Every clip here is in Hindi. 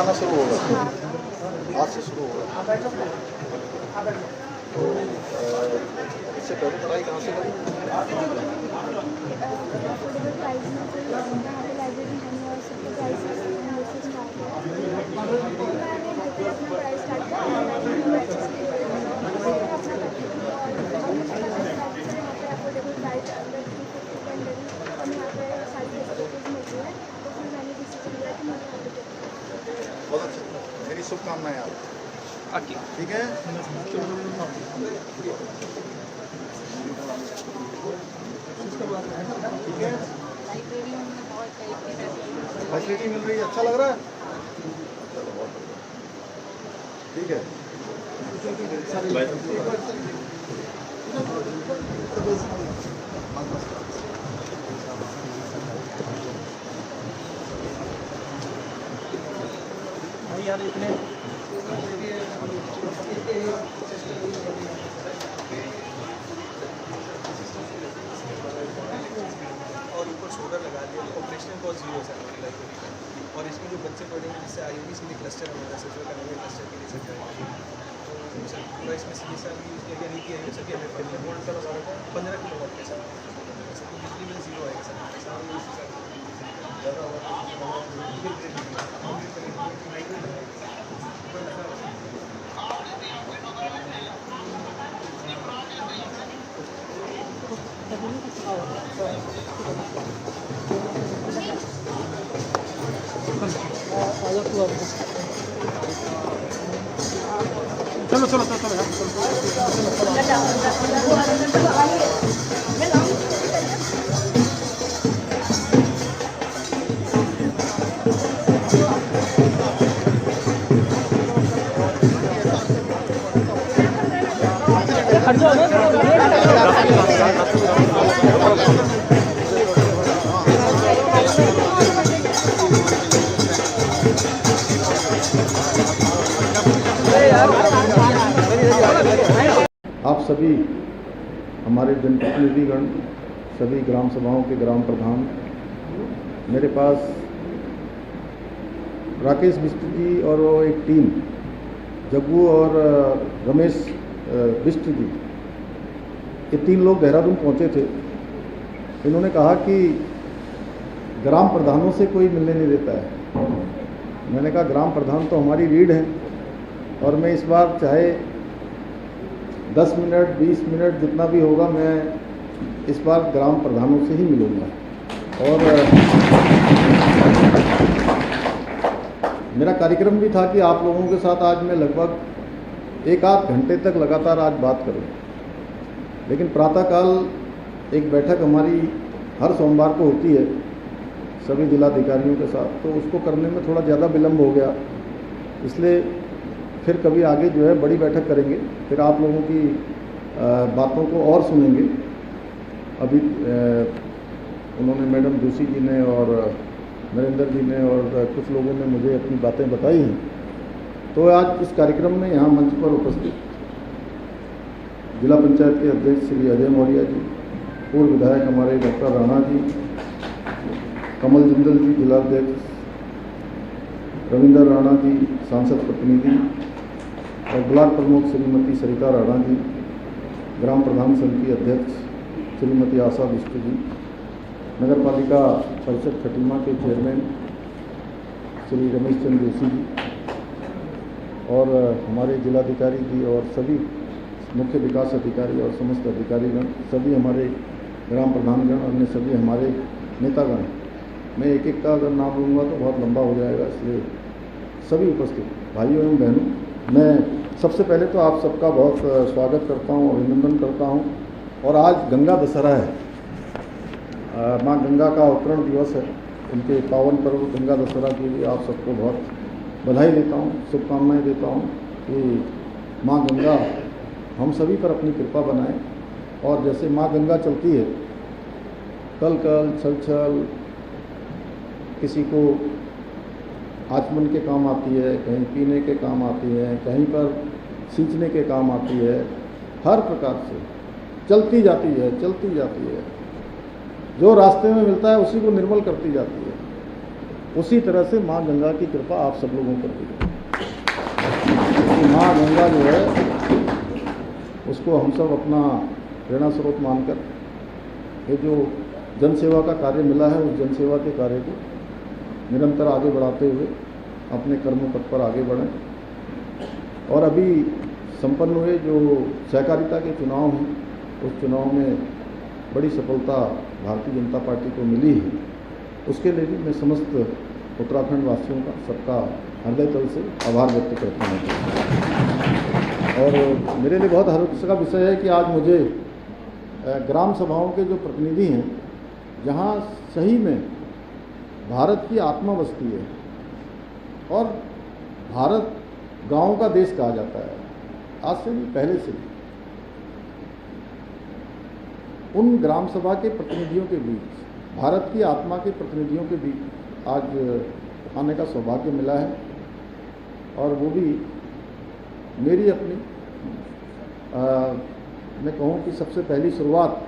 आना शुरू होगा, आज से शुरू होगा। तो इससे पहले पढ़ाई कहाँ से करी? बहुत अच्छा, मेरी शुभकामनाएं आपको। ठीक है, ठीक है। फैसिलिटी मिल रही है, अच्छा लग रहा है। ठीक है, यार इतने और ऊपर शोल्डर लगा दिया, ऑपरेशनल कॉस्ट 0 है सर हमारी लाइब्रेरी का। और इसमें जो बच्चे पढ़ेंगे जिससे IOBs में क्लस्टर हमारा सर करेंगे, क्लस्टर के लिए सर तो सर पूरा इसमें CSR भी यूज़ किया नहीं किया है सर कि हमें 15 किलोवाट के सर बिजली बिल 0 आएगा सर। चलो चलो चलो आप सभी हमारे जनप्रतिनिधिगण, सभी ग्राम सभाओं के ग्राम प्रधान, मेरे पास राकेश बिष्ट जी और वो एक टीम जग्गू और रमेश बिष्ट जी, ये 3 लोग देहरादून पहुंचे थे। इन्होंने कहा कि ग्राम प्रधानों से कोई मिलने नहीं देता है। मैंने कहा ग्राम प्रधान तो हमारी रीढ़ है और मैं इस बार चाहे 10 मिनट 20 मिनट जितना भी होगा, मैं इस बार ग्राम प्रधानों से ही मिलूँगा। और मेरा कार्यक्रम भी था कि आप लोगों के साथ आज मैं लगभग 1-8 घंटे तक लगातार आज बात करूँ। लेकिन प्रातःकाल एक बैठक हमारी हर सोमवार को होती है सभी जिलाधिकारियों के साथ, तो उसको करने में थोड़ा ज़्यादा विलम्ब हो गया। इसलिए फिर कभी आगे जो है बड़ी बैठक करेंगे, फिर आप लोगों की बातों को और सुनेंगे। अभी उन्होंने मैडम जोशी जी ने और नरेंद्र जी ने और कुछ लोगों ने मुझे अपनी बातें बताई हैं। तो आज इस कार्यक्रम में यहाँ मंच पर उपस्थित जिला पंचायत के अध्यक्ष श्री अजय मौर्य जी, पूर्व विधायक हमारे डॉक्टर राणा जी, कमल जिंदल जी जिलाध्यक्ष, रविंदर राणा जी सांसद प्रतिनिधि और ब्लॉक प्रमुख श्रीमती सरिता राणा जी, ग्राम प्रधान संघ की अध्यक्ष श्रीमती आशा बिष्ट जी, नगर पालिका परिषद खटीमा के चेयरमैन श्री रमेश चंद्र जोशी जी और हमारे जिलाधिकारी जी और सभी मुख्य विकास अधिकारी और समस्त अधिकारीगण, सभी हमारे ग्राम प्रधानगण, अन्य सभी हमारे नेतागण। मैं एक एक का अगर नाम लूँगा तो बहुत लंबा हो जाएगा, इसलिए सभी उपस्थित भाइयों एवं बहनों, मैं सबसे पहले तो आप सबका बहुत स्वागत करता हूँ, अभिनंदन करता हूँ। और आज गंगा दशहरा है, माँ गंगा का अवतरण दिवस है। उनके पावन पर्व गंगा दशहरा के लिए आप सबको बहुत बधाई देता हूँ, शुभकामनाएँ देता हूँ कि माँ गंगा हम सभी पर अपनी कृपा बनाए। और जैसे माँ गंगा चलती है, कल कल छल छल, किसी को आचमन के काम आती है, कहीं पीने के काम आती है, कहीं पर सींचने के काम आती है, हर प्रकार से चलती जाती है, चलती जाती है। जो रास्ते में मिलता है उसी को निर्मल करती जाती है। उसी तरह से माँ गंगा की कृपा आप सब लोगों पर भी है। माँ गंगा जो है उसको हम सब अपना प्रेरणा स्रोत मानकर ये जो जनसेवा का कार्य मिला है उस जनसेवा के कार्य को निरंतर आगे बढ़ाते हुए अपने कर्म पथ पर आगे बढ़ें। और अभी संपन्न हुए जो सहकारिता के चुनाव हैं उस चुनाव में बड़ी सफलता भारतीय जनता पार्टी को मिली है, उसके लिए भी मैं समस्त उत्तराखंड वासियों का सबका हृदय तल से आभार व्यक्त करता हूँ। और मेरे लिए बहुत हर्ष का विषय है कि आज मुझे ग्राम सभाओं के जो प्रतिनिधि हैं, जहाँ सही में भारत की आत्मा बसती है और भारत गाँव का देश कहा जाता है, आज से भी पहले से भी, उन ग्राम सभा के प्रतिनिधियों के बीच, भारत की आत्मा के प्रतिनिधियों के बीच आज आने का सौभाग्य मिला है। और वो भी मेरी अपनी मैं कहूँ कि सबसे पहली शुरुआत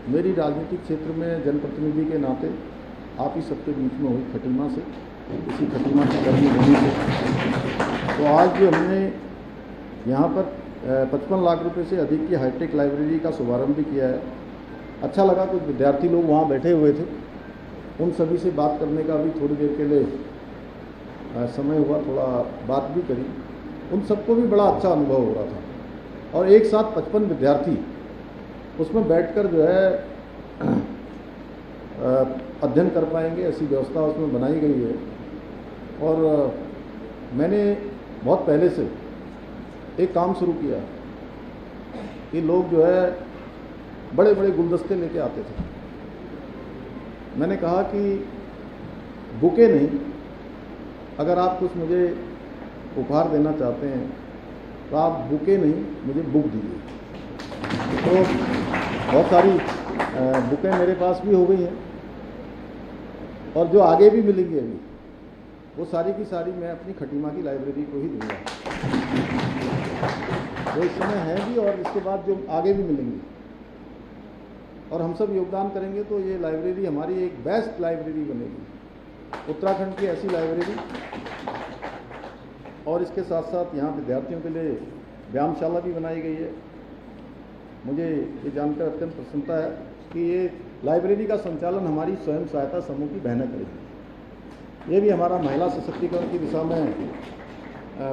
मेरी राजनीतिक क्षेत्र में जनप्रतिनिधि के नाते आप ही सबके बीच में हुई खटीमा से, इसी खटीमा की गर्मी भूमि से। तो आज जो हमने यहाँ पर 55 लाख रुपए से अधिक की हाईटेक लाइब्रेरी का शुभारंभ भी किया है। अच्छा लगा, कुछ विद्यार्थी लोग वहाँ बैठे हुए थे, उन सभी से बात करने का भी थोड़ी देर के लिए समय हुआ, थोड़ा बात भी करी। उन सबको भी बड़ा अच्छा अनुभव हो रहा था। और एक साथ 55 विद्यार्थी उसमें बैठकर जो है अध्ययन कर पाएंगे, ऐसी व्यवस्था उसमें बनाई गई है। और मैंने बहुत पहले से एक काम शुरू किया कि लोग जो है बड़े बड़े गुलदस्ते लेके आते थे। मैंने कहा कि बुके नहीं, अगर आप कुछ मुझे उपहार देना चाहते हैं तो आप बुके नहीं, मुझे बुक दीजिए। तो बहुत सारी बुकें मेरे पास भी हो गई हैं और जो आगे भी मिलेंगी अभी, वो सारी की सारी मैं अपनी खटीमा की लाइब्रेरी को ही दूंगा। वो इस समय है भी और इसके बाद जो आगे भी मिलेंगी। और हम सब योगदान करेंगे तो ये लाइब्रेरी हमारी एक बेस्ट लाइब्रेरी बनेगी, उत्तराखंड की ऐसी लाइब्रेरी। और इसके साथ साथ यहाँ विद्यार्थियों के लिए व्यायामशाला भी बनाई गई है। मुझे ये जानकर अत्यंत प्रसन्नता है कि ये लाइब्रेरी का संचालन हमारी स्वयं सहायता समूह की बहनें करेगी। ये भी हमारा महिला सशक्तिकरण की दिशा में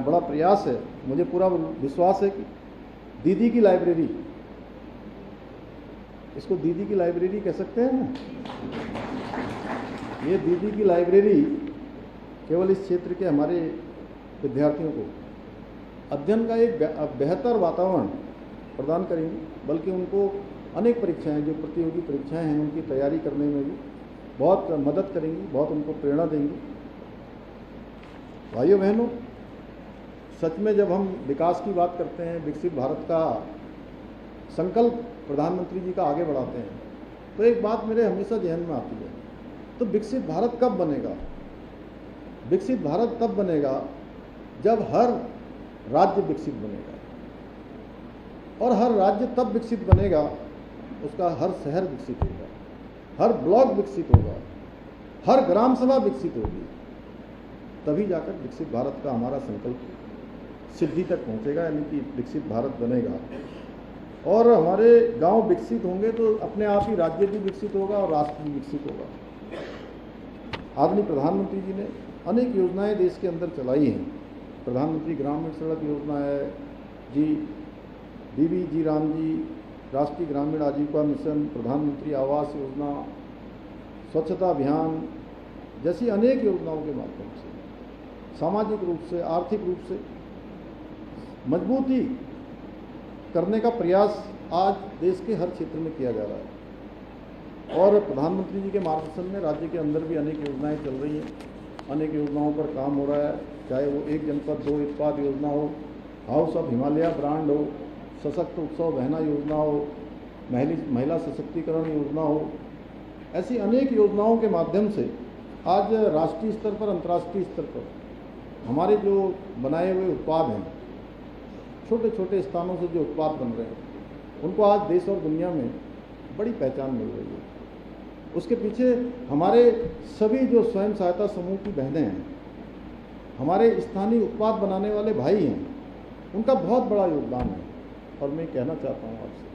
बड़ा प्रयास है। मुझे पूरा विश्वास है कि दीदी की लाइब्रेरी, इसको दीदी की लाइब्रेरी कह सकते हैं ना, ये दीदी की लाइब्रेरी केवल इस क्षेत्र के हमारे विद्यार्थियों को अध्ययन का एक बेहतर वातावरण प्रदान करेंगी, बल्कि उनको अनेक परीक्षाएं, जो प्रतियोगी परीक्षाएं हैं, उनकी तैयारी करने में भी बहुत मदद करेंगी, बहुत उनको प्रेरणा देंगी। भाइयों बहनों, सच में जब हम विकास की बात करते हैं, विकसित भारत का संकल्प प्रधानमंत्री जी का आगे बढ़ाते हैं, तो एक बात मेरे हमेशा ध्यान में आती है, तो विकसित भारत कब बनेगा? विकसित भारत तब बनेगा जब हर राज्य विकसित बनेगा। और हर राज्य तब विकसित बनेगा, उसका हर शहर विकसित होगा, हर ब्लॉक विकसित होगा, हर ग्राम सभा विकसित होगी, तभी जाकर विकसित भारत का हमारा संकल्प सिद्धि तक पहुंचेगा, यानी कि विकसित भारत बनेगा। और हमारे गांव विकसित होंगे तो अपने आप ही राज्य भी विकसित होगा और राष्ट्र भी विकसित होगा। आदरणीय प्रधानमंत्री जी ने अनेक योजनाएं देश के अंदर चलाई हैं। प्रधानमंत्री ग्रामीण सड़क योजना है जी, बीबी जी राम जी राष्ट्रीय ग्रामीण आजीविका मिशन, प्रधानमंत्री आवास योजना, स्वच्छता अभियान जैसी अनेक योजनाओं के माध्यम से सामाजिक रूप से, आर्थिक रूप से मजबूती करने का प्रयास आज देश के हर क्षेत्र में किया जा रहा है। और प्रधानमंत्री जी के मार्गदर्शन में राज्य के अंदर भी अनेक योजनाएं चल रही हैं, अनेक योजनाओं पर काम हो रहा है, चाहे वो एक जनपद दो उत्पाद योजना हो, हाउस ऑफ हिमालय ब्रांड हो, सशक्त उत्सव बहना योजना हो, महिला सशक्तिकरण योजना हो। ऐसी अनेक योजनाओं के माध्यम से आज राष्ट्रीय स्तर पर, अंतर्राष्ट्रीय स्तर पर हमारे जो बनाए हुए उत्पाद हैं, छोटे छोटे स्थानों से जो उत्पाद बन रहे हैं, उनको आज देश और दुनिया में बड़ी पहचान मिल रही है। उसके पीछे हमारे सभी जो स्वयं सहायता समूह की बहनें हैं, हमारे स्थानीय उत्पाद बनाने वाले भाई हैं, उनका बहुत बड़ा योगदान है। और मैं कहना चाहता हूँ आपसे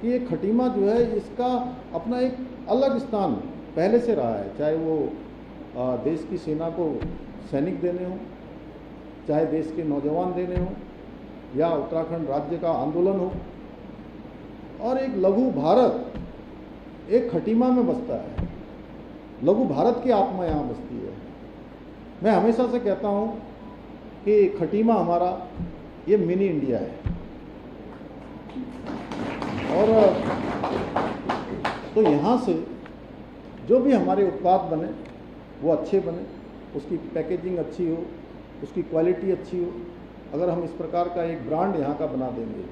कि ये खटीमा जो है इसका अपना एक अलग स्थान पहले से रहा है, चाहे वो देश की सेना को सैनिक देने हों, चाहे देश के नौजवान देने हों, या उत्तराखंड राज्य का आंदोलन हो। और एक लघु भारत एक खटीमा में बसता है, लघु भारत की आत्मा यहाँ बसती है। मैं हमेशा से कहता हूँ कि खटीमा हमारा ये मिनी इंडिया है। और तो यहाँ से जो भी हमारे उत्पाद बने वो अच्छे बने, उसकी पैकेजिंग अच्छी हो, उसकी क्वालिटी अच्छी हो। अगर हम इस प्रकार का एक ब्रांड यहाँ का बना देंगे